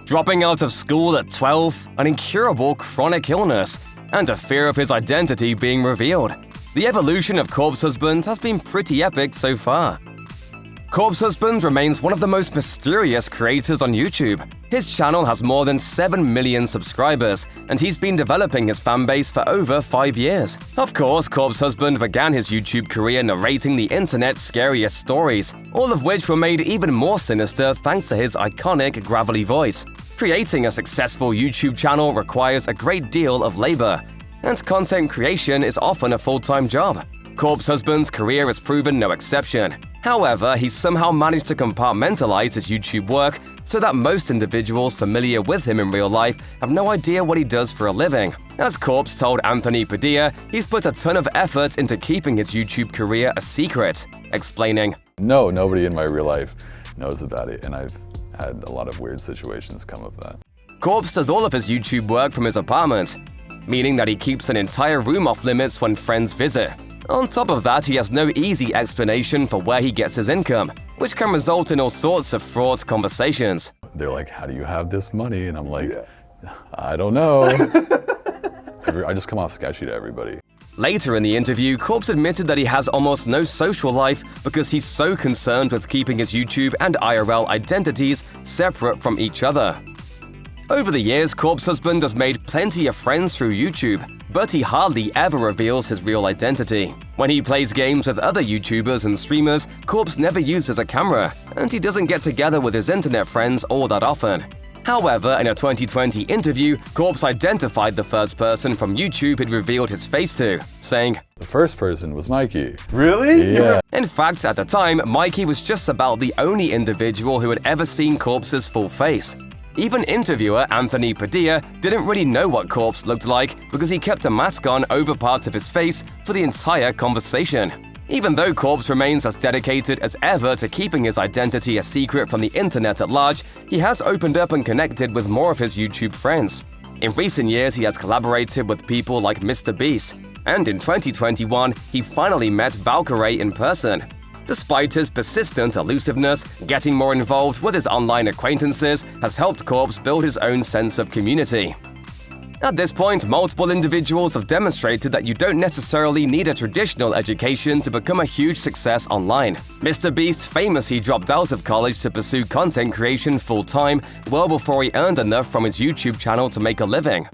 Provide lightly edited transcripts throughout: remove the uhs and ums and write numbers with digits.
dropping out of school at 12, an incurable chronic illness, and a fear of his identity being revealed. The evolution of Corpse Husband has been pretty epic so far. Corpse Husband remains one of the most mysterious creators on YouTube. His channel has more than 7 million subscribers, and he's been developing his fanbase for over 5 years. Of course, Corpse Husband began his YouTube career narrating the internet's scariest stories, all of which were made even more sinister thanks to his iconic gravelly voice. Creating a successful YouTube channel requires a great deal of labor, and content creation is often a full-time job. Corpse Husband's career has proven no exception. However, he's somehow managed to compartmentalize his YouTube work so that most individuals familiar with him in real life have no idea what he does for a living. As Corpse told Anthony Padilla, he's put a ton of effort into keeping his YouTube career a secret, explaining, "No, nobody in my real life knows about it, and I've had a lot of weird situations come of that." Corpse does all of his YouTube work from his apartment, meaning that he keeps an entire room off limits when friends visit. On top of that, he has no easy explanation for where he gets his income, which can result in all sorts of fraught conversations. They're like, "How do you have this money?" And I'm like, "I don't know." I just come off sketchy to everybody. Later in the interview, Corpse admitted that he has almost no social life because he's so concerned with keeping his YouTube and IRL identities separate from each other. Over the years, Corpse Husband has made plenty of friends through YouTube, but he hardly ever reveals his real identity. When he plays games with other YouTubers and streamers, Corpse never uses a camera, and he doesn't get together with his internet friends all that often. However, in a 2020 interview, Corpse identified the first person from YouTube he'd revealed his face to, saying, "The first person was Mikey." Really? Yeah. In fact, at the time, Mikey was just about the only individual who had ever seen Corpse's full face. Even interviewer Anthony Padilla didn't really know what Corpse looked like because he kept a mask on over parts of his face for the entire conversation. Even though Corpse remains as dedicated as ever to keeping his identity a secret from the internet at large, he has opened up and connected with more of his YouTube friends. In recent years, he has collaborated with people like Mr. Beast, and in 2021, he finally met Valkyrae in person. Despite his persistent elusiveness, getting more involved with his online acquaintances has helped Corpse build his own sense of community. At this point, multiple individuals have demonstrated that you don't necessarily need a traditional education to become a huge success online. Mr. Beast famously dropped out of college to pursue content creation full-time well before he earned enough from his YouTube channel to make a living.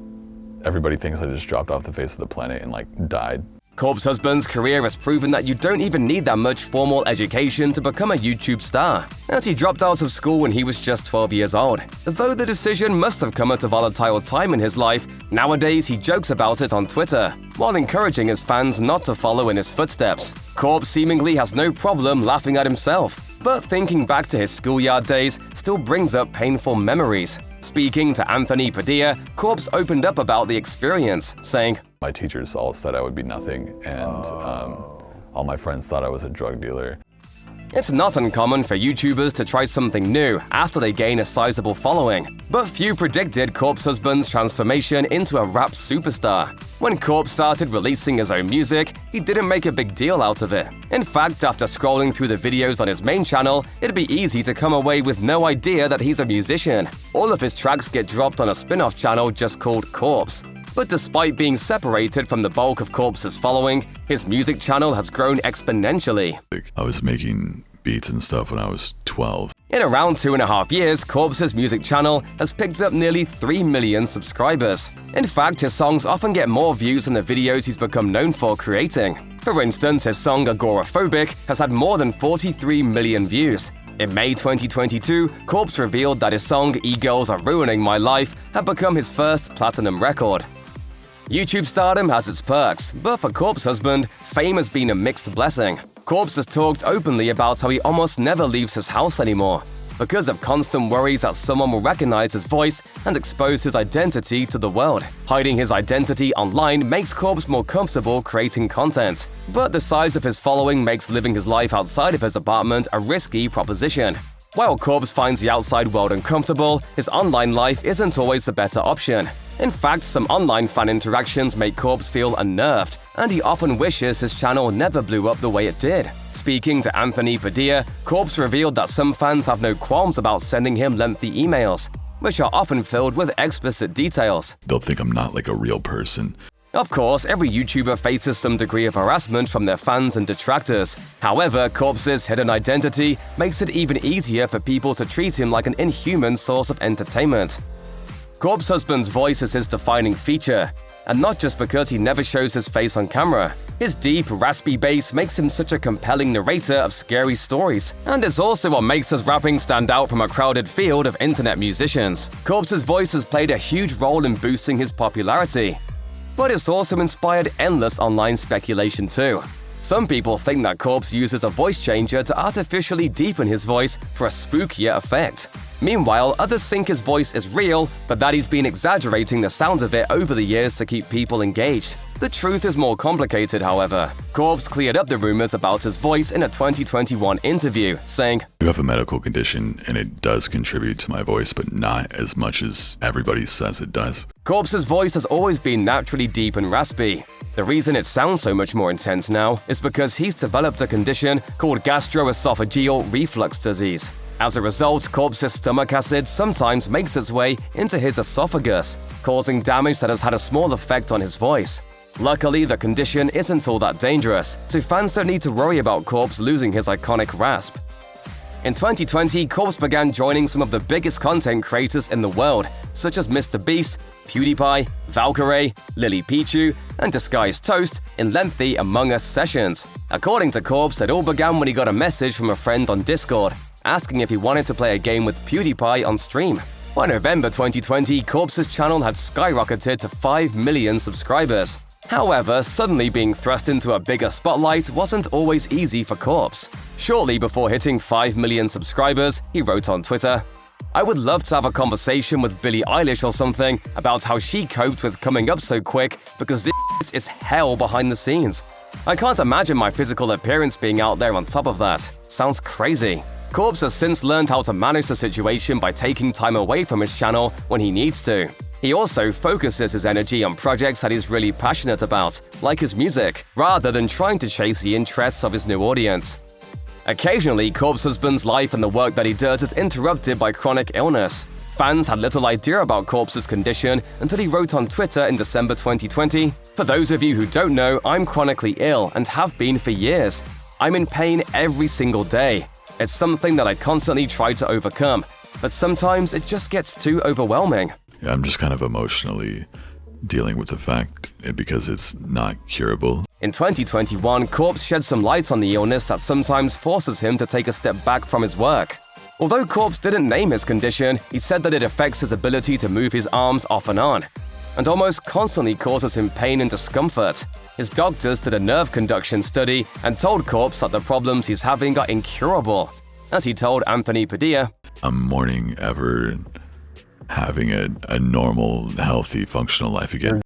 Everybody thinks I just dropped off the face of the planet and died. Corpse Husband's career has proven that you don't even need that much formal education to become a YouTube star, as he dropped out of school when he was just 12 years old. Though the decision must have come at a volatile time in his life, nowadays he jokes about it on Twitter, while encouraging his fans not to follow in his footsteps. Corpse seemingly has no problem laughing at himself, but thinking back to his schoolyard days still brings up painful memories. Speaking to Anthony Padilla, Corpse opened up about the experience, saying, "My teachers all said I would be nothing, and all my friends thought I was a drug dealer." It's not uncommon for YouTubers to try something new after they gain a sizable following, but few predicted Corpse Husband's transformation into a rap superstar. When Corpse started releasing his own music, he didn't make a big deal out of it. In fact, after scrolling through the videos on his main channel, it'd be easy to come away with no idea that he's a musician. All of his tracks get dropped on a spin-off channel just called Corpse. But despite being separated from the bulk of Corpse's following, his music channel has grown exponentially. I was making beats and stuff when I was 12. In around 2.5 years, Corpse's music channel has picked up nearly 3 million subscribers. In fact, his songs often get more views than the videos he's become known for creating. For instance, his song Agoraphobic has had more than 43 million views. In May 2022, Corpse revealed that his song E-Girls Are Ruining My Life had become his first platinum record. YouTube stardom has its perks, but for Corpse Husband, fame has been a mixed blessing. Corpse has talked openly about how he almost never leaves his house anymore, because of constant worries that someone will recognize his voice and expose his identity to the world. Hiding his identity online makes Corpse more comfortable creating content, but the size of his following makes living his life outside of his apartment a risky proposition. While Corpse finds the outside world uncomfortable, his online life isn't always the better option. In fact, some online fan interactions make Corpse feel unnerved, and he often wishes his channel never blew up the way it did. Speaking to Anthony Padilla, Corpse revealed that some fans have no qualms about sending him lengthy emails, which are often filled with explicit details. They'll think I'm not like a real person. Of course, every YouTuber faces some degree of harassment from their fans and detractors. However, Corpse's hidden identity makes it even easier for people to treat him like an inhuman source of entertainment. Corpse Husband's voice is his defining feature, and not just because he never shows his face on camera. His deep, raspy bass makes him such a compelling narrator of scary stories, and it's also what makes his rapping stand out from a crowded field of internet musicians. Corpse's voice has played a huge role in boosting his popularity, but it's also inspired endless online speculation too. Some people think that Corpse uses a voice changer to artificially deepen his voice for a spookier effect. Meanwhile, others think his voice is real, but that he's been exaggerating the sound of it over the years to keep people engaged. The truth is more complicated, however. Corpse cleared up the rumors about his voice in a 2021 interview, saying, You have a medical condition and it does contribute to my voice, but not as much as everybody says it does. Corpse's voice has always been naturally deep and raspy. The reason it sounds so much more intense now is because he's developed a condition called gastroesophageal reflux disease. As a result, Corpse's stomach acid sometimes makes its way into his esophagus, causing damage that has had a small effect on his voice. Luckily, the condition isn't all that dangerous, so fans don't need to worry about Corpse losing his iconic rasp. In 2020, Corpse began joining some of the biggest content creators in the world, such as MrBeast, PewDiePie, Valkyrae, Lily Pichu, and Disguised Toast in lengthy Among Us sessions. According to Corpse, it all began when he got a message from a friend on Discord, asking if he wanted to play a game with PewDiePie on stream. By November 2020, Corpse's channel had skyrocketed to 5 million subscribers. However, suddenly being thrust into a bigger spotlight wasn't always easy for Corpse. Shortly before hitting 5 million subscribers, he wrote on Twitter, I would love to have a conversation with Billie Eilish or something about how she coped with coming up so quick because this is hell behind the scenes. I can't imagine my physical appearance being out there on top of that. Sounds crazy. Corpse has since learned how to manage the situation by taking time away from his channel when he needs to. He also focuses his energy on projects that he's really passionate about, like his music, rather than trying to chase the interests of his new audience. Occasionally, Corpse Husband's life and the work that he does is interrupted by chronic illness. Fans had little idea about Corpse's condition until he wrote on Twitter in December 2020, For those of you who don't know, I'm chronically ill and have been for years. I'm in pain every single day. It's something that I constantly try to overcome, but sometimes it just gets too overwhelming. Yeah, I'm just kind of emotionally dealing with the fact because it's not curable. In 2021, Corpse shed some light on the illness that sometimes forces him to take a step back from his work. Although Corpse didn't name his condition, he said that it affects his ability to move his arms off and on, and almost constantly causes him pain and discomfort. His doctors did a nerve conduction study and told Corpse that the problems he's having are incurable. As he told Anthony Padilla, I'm mourning ever having a normal, healthy, functional life again.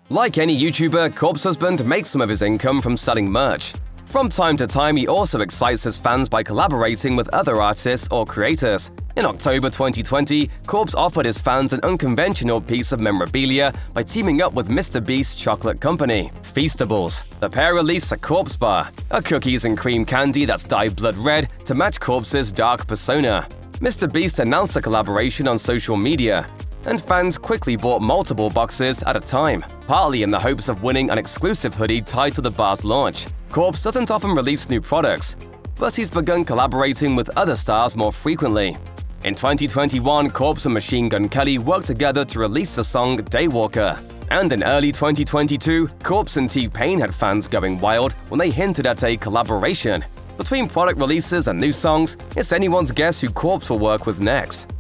Like any YouTuber, Corpse Husband makes some of his income from selling merch. From time to time, he also excites his fans by collaborating with other artists or creators. In October 2020, Corpse offered his fans an unconventional piece of memorabilia by teaming up with MrBeast's chocolate company, Feastables. The pair released a Corpse bar, a cookies and cream candy that's dyed blood red to match Corpse's dark persona. MrBeast announced the collaboration on social media, and fans quickly bought multiple boxes at a time, partly in the hopes of winning an exclusive hoodie tied to the bar's launch. Corpse doesn't often release new products, but he's begun collaborating with other stars more frequently. In 2021, Corpse and Machine Gun Kelly worked together to release the song Daywalker. And in early 2022, Corpse and T-Pain had fans going wild when they hinted at a collaboration. Between product releases and new songs, it's anyone's guess who Corpse will work with next.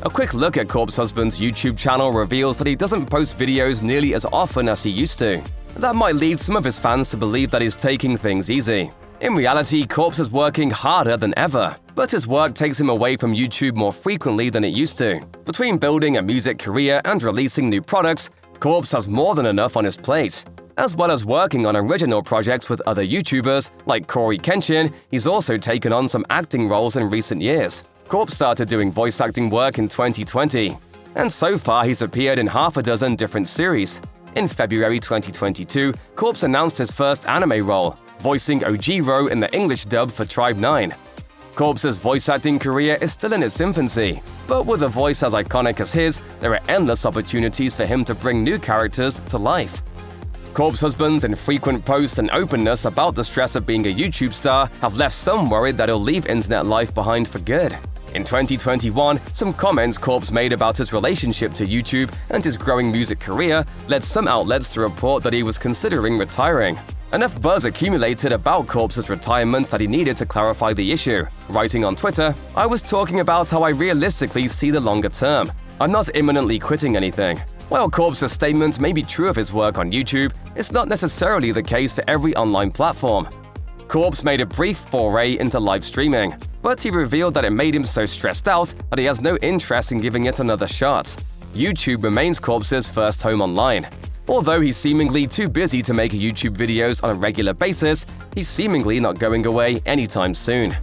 A quick look at Corpse Husband's YouTube channel reveals that he doesn't post videos nearly as often as he used to. That might lead some of his fans to believe that he's taking things easy. In reality, Corpse is working harder than ever, but his work takes him away from YouTube more frequently than it used to. Between building a music career and releasing new products, Corpse has more than enough on his plate. As well as working on original projects with other YouTubers like Corey Kenshin, he's also taken on some acting roles in recent years. Corpse started doing voice acting work in 2020, and so far he's appeared in half a dozen different series. In February 2022, Corpse announced his first anime role, voicing Ojiro in the English dub for Tribe 9. Corpse's voice acting career is still in its infancy, But with a voice as iconic as his, there are endless opportunities for him to bring new characters to life. Corpse husband's infrequent posts and openness about the stress of being a YouTube star have left some worried that he'll leave internet life behind for good. In 2021, some comments Corpse made about his relationship to YouTube and his growing music career led some outlets to report that he was considering retiring. Enough buzz accumulated about Corpse's retirement that he needed to clarify the issue. Writing on Twitter, "I was talking about how I realistically see the longer term. I'm not imminently quitting anything." While Corpse's statement may be true of his work on YouTube, it's not necessarily the case for every online platform. Corpse made a brief foray into live streaming, but he revealed that it made him so stressed out that he has no interest in giving it another shot. YouTube remains Corpse's first home online. Although he's seemingly too busy to make YouTube videos on a regular basis, he's seemingly not going away anytime soon.